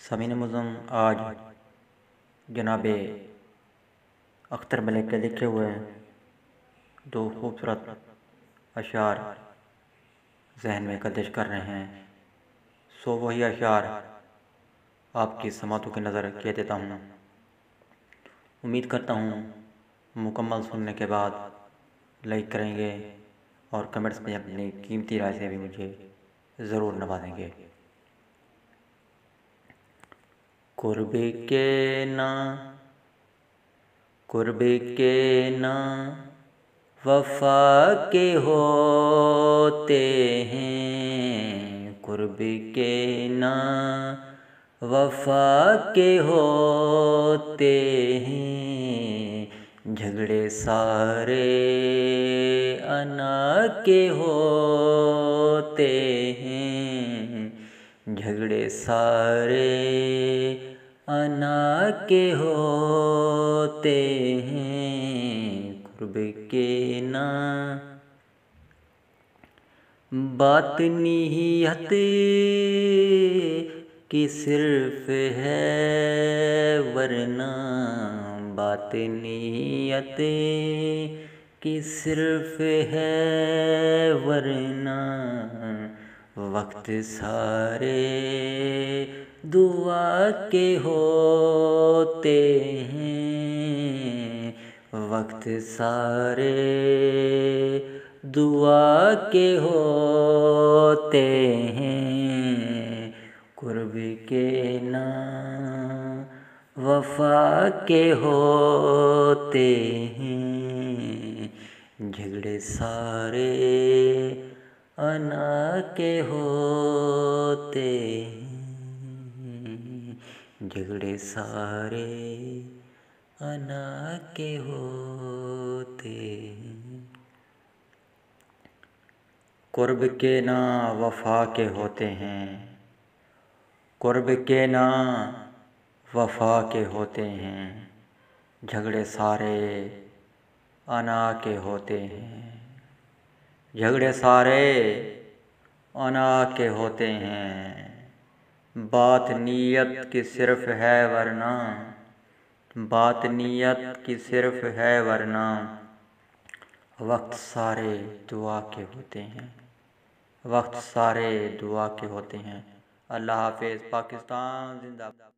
समीन मुज़म आज जनाब अख्तर मलिक के लिखे हुए दो खूबसूरत अशार जहन में गर्दिश कर रहे हैं। सो वही अशार आपकी समातों की नज़र किए देता हूँ। उम्मीद करता हूँ मुकम्मल सुनने के बाद लाइक करेंगे और कमेंट्स में अपनी कीमती राय से भी मुझे ज़रूर नवाजेंगे। कुर्ब के ना वफ़ा के होते हैं, कुर्ब के ना वफ़ा के होते हैं, झगड़े सारे अना के होते हैं, झगड़े सारे अना के होते हैं, कुर्ब के ना बात नीयत की सिर्फ है वरना, बात नीयत की सिर्फ है वरना, वक्त सारे दुआ के होते हैं, वक्त सारे दुआ के होते हैं, कुर्ब के ना वफ़ा के होते हैं, झगड़े सारे अना के होते हैं, झगड़े सारे अना के होते हैं। कुर्ब के ना वफ़ा के होते हैं, कुर्ब के ना वफ़ा के होते हैं, झगड़े सारे अना के होते हैं, झगड़े सारे अना के होते हैं, बात नीयत की सिर्फ है वरना, बात नीयत की सिर्फ है वरना, वक्त सारे दुआ के होते हैं, वक्त सारे दुआ के होते हैं। अल्लाह हाफ़िज़। पाकिस्तान जिंदाबाद।